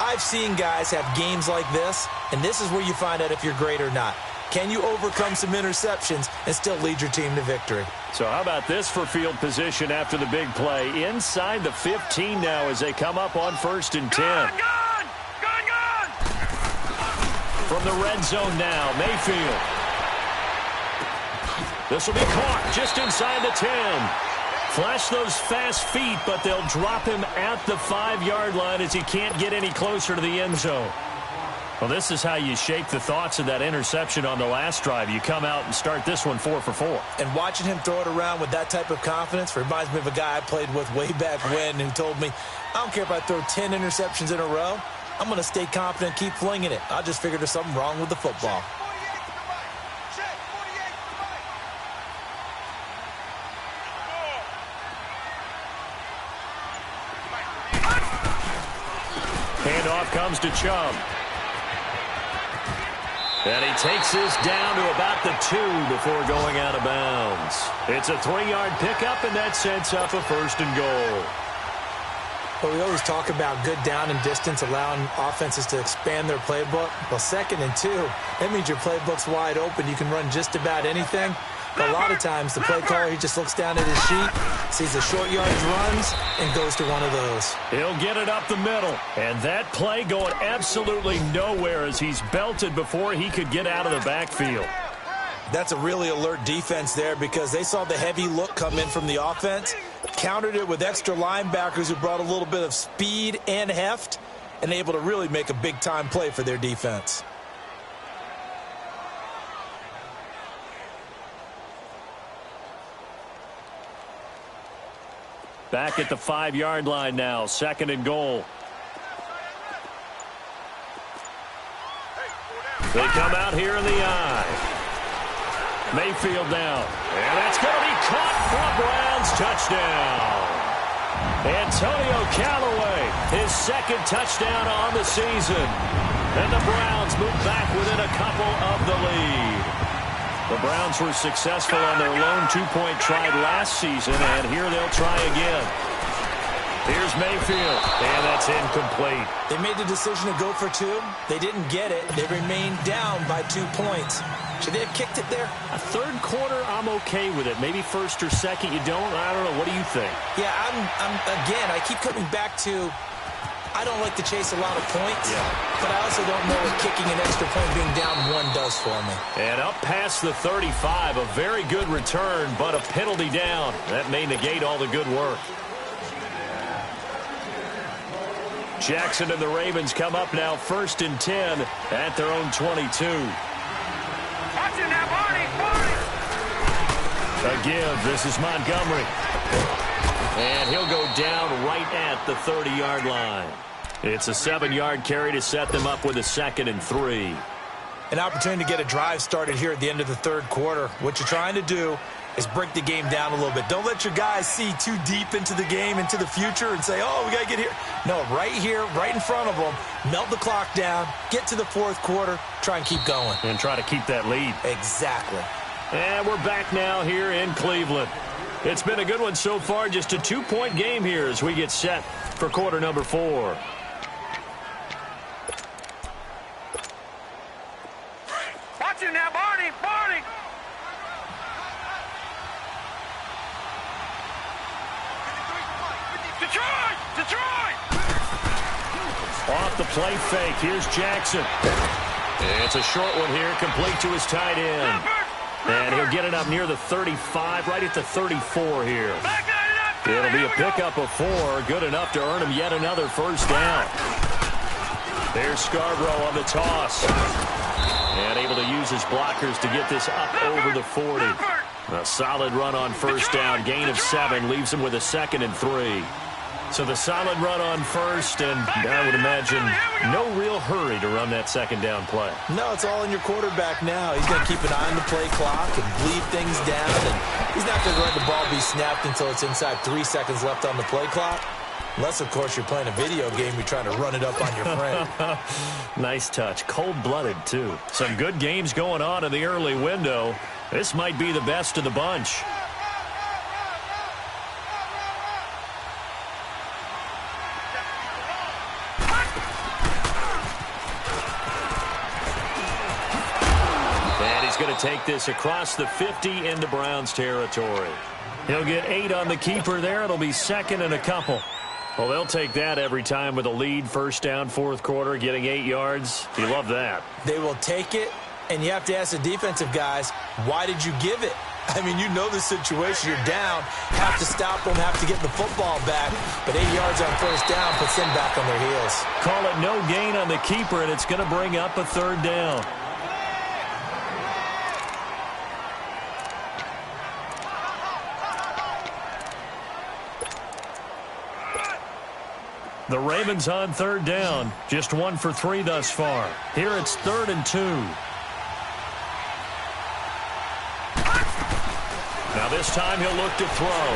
I've seen guys have games like this, and this is where you find out if you're great or not. Can you overcome some interceptions and still lead your team to victory? So how about this for field position after the big play? Inside the 15 now as they come up on 1st and 10. Gone! From the red zone now, Mayfield. This will be caught just inside the 10. Flash those fast feet, but they'll drop him at the 5-yard line as he can't get any closer to the end zone. Well, this is how you shake the thoughts of that interception on the last drive. You come out and start this one 4 for 4. And watching him throw it around with that type of confidence reminds me of a guy I played with way back when who told me, I don't care if I throw 10 interceptions in a row. I'm going to stay confident, keep flinging it. I just figured there's something wrong with the football. Handoff comes to Chubb. And he takes this down to about the 2 before going out of bounds. It's a 3-yard pickup, and that sets up a 1st and goal. Well, we always talk about good down and distance, allowing offenses to expand their playbook. Well, 2nd and 2, that means your playbook's wide open. You can run just about anything. But a lot of times, the play caller, he just looks down at his sheet, sees the short yardage runs, and goes to one of those. He'll get it up the middle. And that play going absolutely nowhere as he's belted before he could get out of the backfield. That's a really alert defense there because they saw the heavy look come in from the offense, Countered it with extra linebackers who brought a little bit of speed and heft and able to really make a big-time play for their defense. Back at the 5-yard line now, 2nd and goal. They come out here in the eye. Mayfield down. And that's going to be caught for a Browns touchdown. Antonio Callaway, his 2nd touchdown on the season. And the Browns move back within a couple of the lead. The Browns were successful on their lone 2-point try last season, and here they'll try again. Here's Mayfield, and that's incomplete. They made the decision to go for 2. They didn't get it. They remained down by 2 points. Should they have kicked it there? A 3rd quarter, I'm okay with it. Maybe 1st or 2nd, you don't? I don't know. What do you think? Yeah, again, I keep coming back to I don't like to chase a lot of points, but I also don't know what kicking an extra point being down 1 does for me. And up past the 35, a very good return, but a penalty down. That may negate all the good work. Jackson and the Ravens come up now 1st and 10 at their own 22. Watch it now, Barney! A give. This is Montgomery. And he'll go down right at the 30-yard line. It's a 7-yard carry to set them up with a 2nd and 3. An opportunity to get a drive started here at the end of the 3rd quarter. What you're trying to do is break the game down a little bit. Don't let your guys see too deep into the game, into the future, and say, oh, we got to get here. No, right here, right in front of them, melt the clock down, get to the 4th quarter, try and keep going. And try to keep that lead. Exactly. And we're back now here in Cleveland. It's been a good one so far, just a 2-point game here as we get set for quarter number 4. Watch it now, Barney! Barney! Detroit! Detroit! Off the play fake. Here's Jackson. It's a short one here, complete to his tight end. And he'll get it up near the 35, right at the 34 here. It'll be a pickup of 4, good enough to earn him yet another 1st down. There's Scarborough on the toss. And able to use his blockers to get this up over the 40. A solid run on 1st down, gain of 7, leaves him with a 2nd and 3. So the solid run on 1st, and I would imagine no real hurry to run that 2nd down play. No, it's all in your quarterback now. He's going to keep an eye on the play clock and bleed things down, and he's not going to let the ball be snapped until it's inside 3 seconds left on the play clock. Unless, of course, you're playing a video game, you're trying to run it up on your friend. Nice touch. Cold-blooded, too. Some good games going on in the early window. This might be the best of the bunch. Going to take this across the 50 into Browns territory. He'll get 8 on the keeper there. It'll be 2nd and a couple. Well, they'll take that every time with a lead. 1st down, 4th quarter, getting 8 yards. You love that. They will take it, and you have to ask the defensive guys, why did you give it? I mean, you know the situation. You're down, have to stop them, have to get the football back. But 8 yards on 1st down puts them back on their heels. Call it no gain on the keeper, and it's going to bring up a 3rd down. The Ravens on 3rd down. Just 1 for 3 thus far. Here it's 3rd and 2. Now this time he'll look to throw.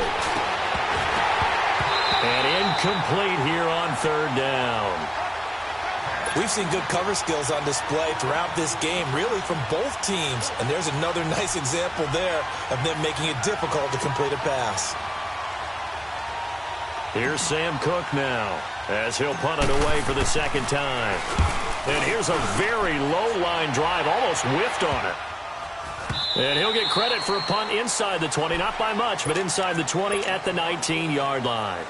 And incomplete here on 3rd down. We've seen good cover skills on display throughout this game, really from both teams. And there's another nice example there of them making it difficult to complete a pass. Here's Sam Cook now as he'll punt it away for the 2nd time. And here's a very low line drive, almost whiffed on it. And he'll get credit for a punt inside the 20, not by much, but inside the 20 at the 19-yard line.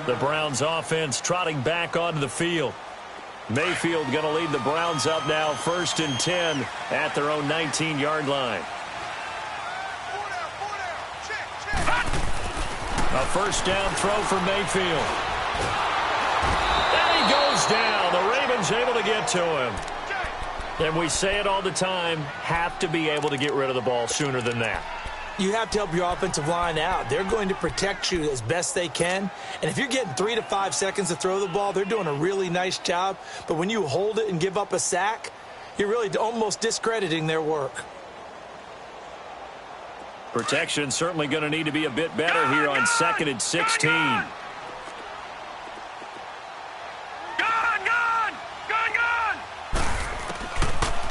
The Browns offense trotting back onto the field. Mayfield going to lead the Browns up now 1st and 10 at their own 19-yard line. A first down throw for Mayfield. And he goes down. The Ravens able to get to him. And we say it all the time, have to be able to get rid of the ball sooner than that. You have to help your offensive line out. They're going to protect you as best they can. And if you're getting 3 to 5 seconds to throw the ball, they're doing a really nice job. But when you hold it and give up a sack, you're really almost discrediting their work. Protection certainly going to need to be a bit better here on 2nd and 16.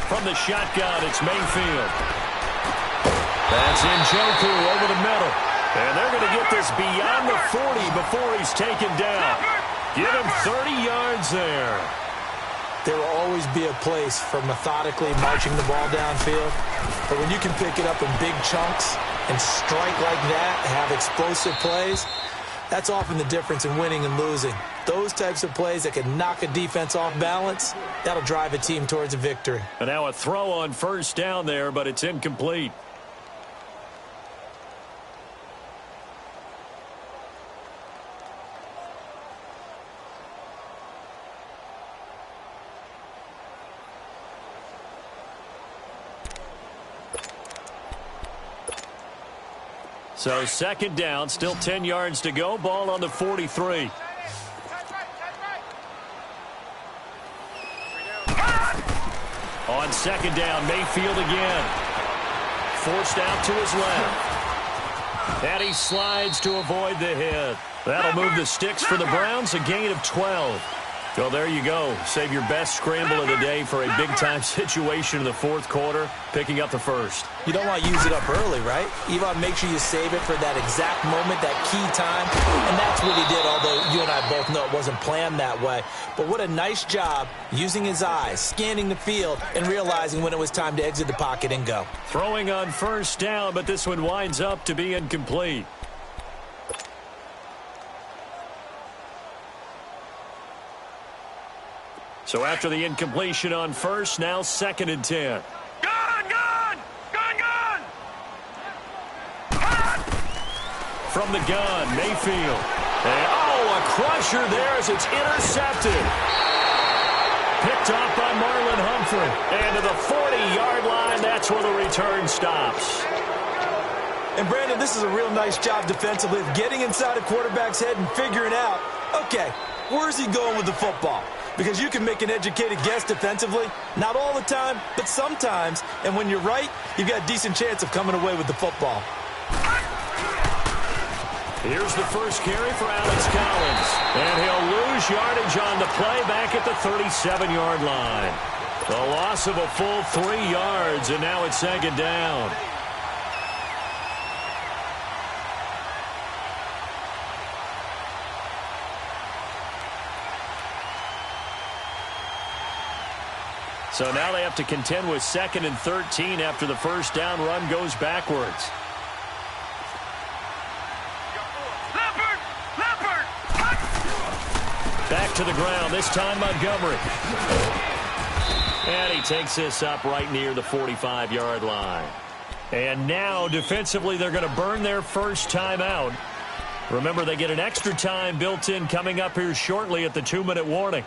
From the shotgun, it's Mayfield. That's Njoku over the middle. And they're going to get this beyond the 40 before he's taken down. Give him 30 yards there. There will always be a place for methodically marching the ball downfield. But when you can pick it up in big chunks and strike like that, have explosive plays, that's often the difference in winning and losing. Those types of plays that can knock a defense off balance, that'll drive a team towards a victory. And now a throw on first down there, but it's incomplete. So 2nd down, still 10 yards to go. Ball on the 43. On 2nd down, Mayfield again. Forced out to his left. And he slides to avoid the hit. That'll move the sticks for the Browns, a gain of 12. So there you go. Save your best scramble of the day for a big-time situation in the 4th quarter, picking up the first. You don't want to use it up early, right? You want to make sure you save it for that exact moment, that key time. And that's what he did, although you and I both know it wasn't planned that way. But what a nice job using his eyes, scanning the field, and realizing when it was time to exit the pocket and go. Throwing on first down, but this one winds up to be incomplete. So after the incompletion on first, now 2nd and 10. From the gun, Mayfield. And, a crusher there as it's intercepted. Picked off by Marlon Humphrey. And to the 40-yard line, that's where the return stops. And, Brandon, this is a real nice job defensively of getting inside a quarterback's head and figuring out, okay, where's he going with the football? Because you can make an educated guess defensively. Not all the time, but sometimes. And when you're right, you've got a decent chance of coming away with the football. Here's the first carry for Alex Collins. And he'll lose yardage on the play back at the 37-yard line. The loss of a full 3 yards, and now it's 2nd down. So now they have to contend with 2nd and 13 after the first down run goes backwards. Back to the ground, this time Montgomery. And he takes this up right near the 45-yard line. And now defensively they're going to burn their first timeout. Remember, they get an extra time built in coming up here shortly at the 2-minute warning.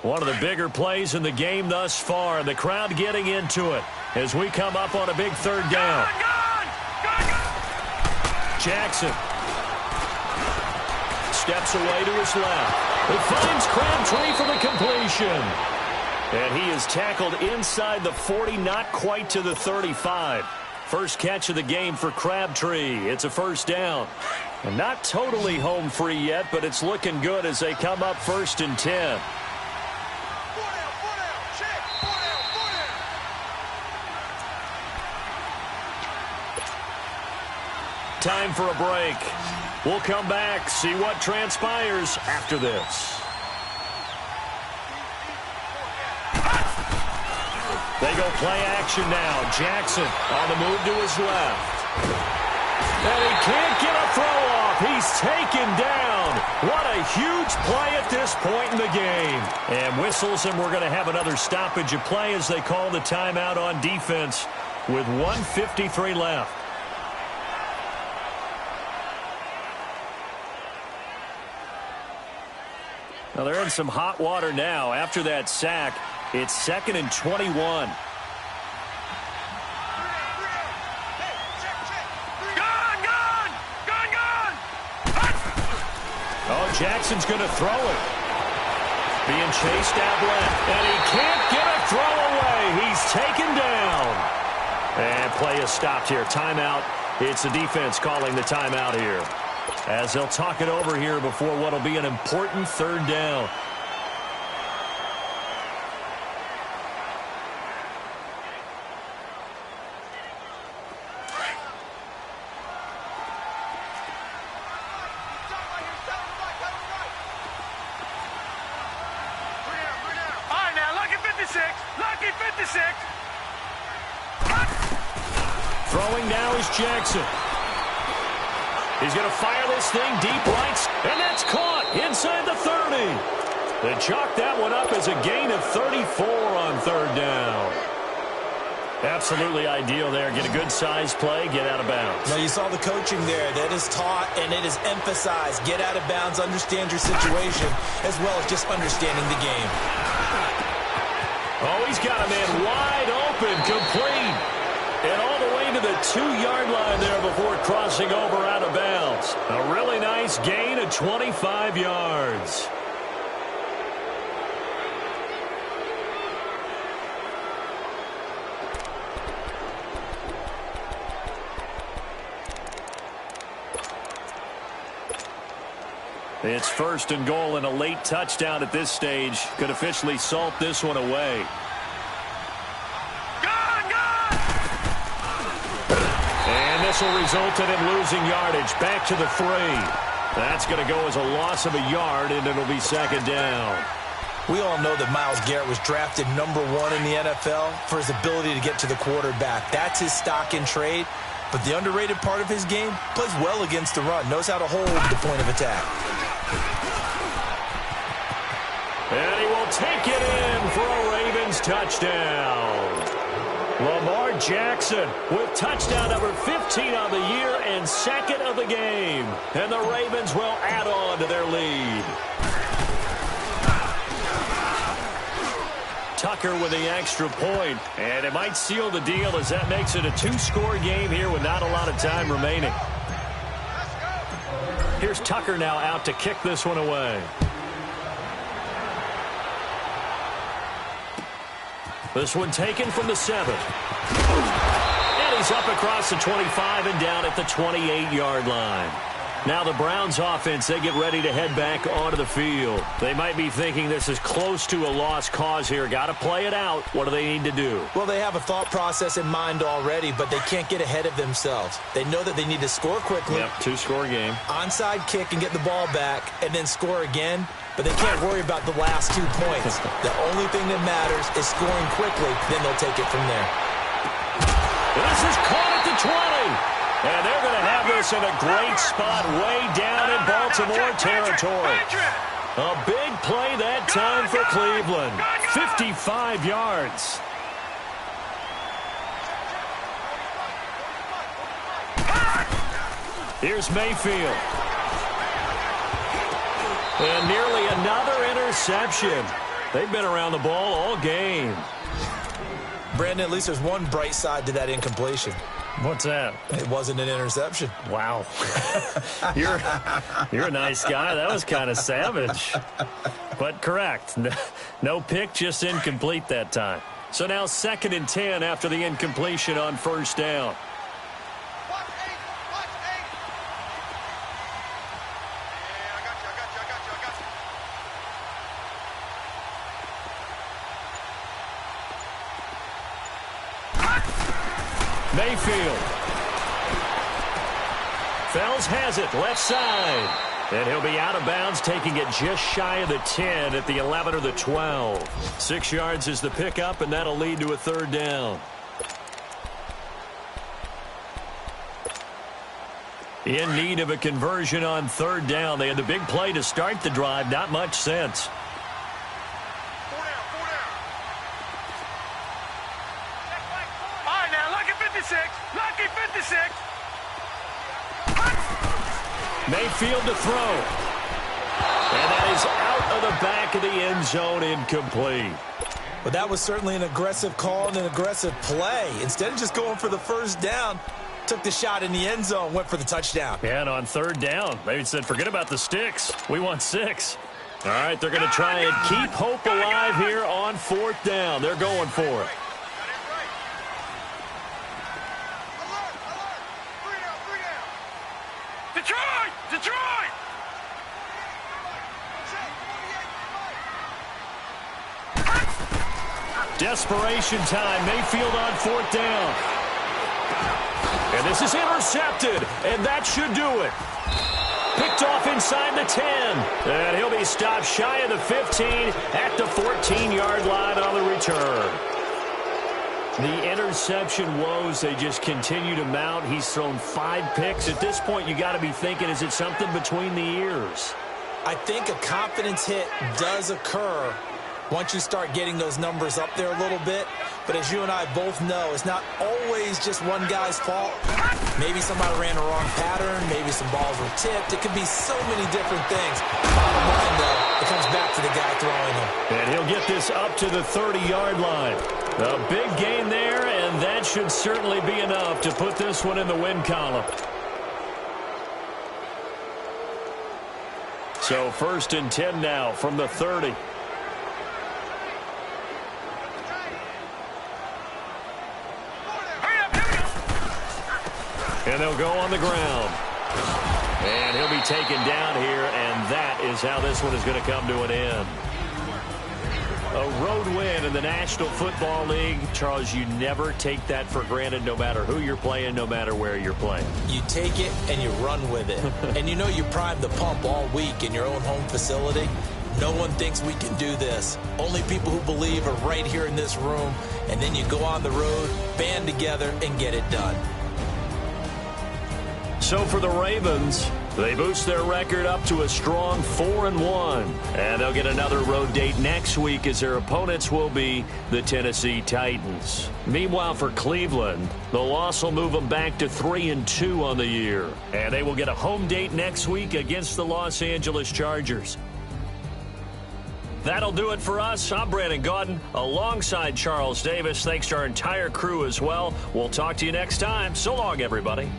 One of the bigger plays in the game thus far, and the crowd getting into it as we come up on a big 3rd down. Jackson steps away to his left. It finds Crabtree for the completion. And he is tackled inside the 40, not quite to the 35. First catch of the game for Crabtree. It's a first down. And not totally home free yet, but it's looking good as they come up 1st and 10. Time for a break. We'll come back, see what transpires after this. They go play action now. Jackson on the move to his left. And he can't get a throw off. He's taken down. What a huge play at this point in the game. And whistles, and we're going to have another stoppage of play as they call the timeout on defense with 1:53 left. Now they're in some hot water now. After that sack, it's 2nd and 21. Jackson's going to throw it. Being chased out left. And he can't get a throw away. He's taken down. And play is stopped here. Timeout. It's the defense calling the timeout here, as they'll talk it over here before what will be an important 3rd down. Throwing now is Jackson. He's going to fire this thing deep right, and that's caught inside the 30. They chalk that one up as a gain of 34 on 3rd down. Absolutely ideal there. Get a good size play, get out of bounds. Now you saw the coaching there. That is taught and it is emphasized. Get out of bounds, understand your situation, as well as just understanding the game. Oh, he's got a man wide open, complete. And all the way to the 2-yard line there before crossing over out of bounds. A really nice gain of 25 yards. It's 1st and goal, and a late touchdown at this stage could officially salt this one away. This will result in him losing yardage. Back to the 3. That's going to go as a loss of a yard, and it'll be 2nd down. We all know that Myles Garrett was drafted #1 in the NFL for his ability to get to the quarterback. That's his stock in trade. But the underrated part of his game, plays well against the run, knows how to hold the point of attack. And he will take it in for a Ravens touchdown. Lamar Jackson with touchdown number 15 on the year and 2nd of the game. And the Ravens will add on to their lead. Tucker with the extra point, and it might seal the deal as that makes it a 2-score game here with not a lot of time remaining. Here's Tucker now out to kick this one away. This one taken from the 7. And he's up across the 25 and down at the 28-yard line. Now the Browns offense, they get ready to head back onto the field. They might be thinking this is close to a lost cause here. Got to play it out. What do they need to do? Well, they have a thought process in mind already, but they can't get ahead of themselves. They know that they need to score quickly. Yep, 2-score game. Onside kick and get the ball back and then score again. But they can't worry about the last 2 points. The only thing that matters is scoring quickly. Then they'll take it from there. This is caught at the 20. And they're going to have this in a great spot way down in Baltimore territory. A big play that time for Cleveland. 55 yards. Here's Mayfield. And nearly another interception. They've been around the ball all game. Brandon, at least there's one bright side to that incompletion. What's that? It wasn't an interception. Wow. You're a nice guy. That was kind of savage. But correct. No pick, just incomplete that time. So now 2nd and 10 after the incompletion on 1st down. Mayfield. Fells has it, left side. And he'll be out of bounds, taking it just shy of the 10 at the 11 or the 12. 6 yards is the pickup, and that'll lead to a 3rd down. In need of a conversion on third down. They had the big play to start the drive. Not much sense. Four down. All right, now, lucky 56. Lucky 56. Mayfield to throw. And that is out of the back of the end zone, incomplete. But that was certainly an aggressive call and an aggressive play. Instead of just going for the first down, took the shot in the end zone, went for the touchdown. And on third down, they said, forget about the sticks. We want 6. All right, they're going to try and keep hope alive here on fourth down. They're going for it. Detroit! Desperation time. Mayfield on fourth down. And this is intercepted, and that should do it. Picked off inside the 10. And he'll be stopped shy of the 15 at the 14-yard line on the return. The interception woes, they just continue to mount. He's thrown 5 picks. At this point, you got to be thinking, is it something between the ears? I think a confidence hit does occur once you start getting those numbers up there a little bit. But as you and I both know, it's not always just one guy's fault. Maybe somebody ran a wrong pattern. Maybe some balls were tipped. It could be so many different things. Bottom line, though, it comes back to the guy throwing them. And he'll get this up to the 30-yard line. A big gain there, and that should certainly be enough to put this one in the win column. So 1st and 10 now from the 30. And they'll go on the ground. And he'll be taken down here, and that is how this one is going to come to an end. A road win in the National Football League. Charles, you never take that for granted, no matter who you're playing, no matter where you're playing. You take it and you run with it. And you know you primed the pump all week in your own home facility. No one thinks we can do this. Only people who believe are right here in this room. And then you go on the road, band together, and get it done. So for the Ravens, they boost their record up to a strong 4-1. And they'll get another road date next week as their opponents will be the Tennessee Titans. Meanwhile, for Cleveland, the loss will move them back to 3-2 on the year. And they will get a home date next week against the Los Angeles Chargers. That'll do it for us. I'm Brandon Gaudin alongside Charles Davis. Thanks to our entire crew as well. We'll talk to you next time. So long, everybody.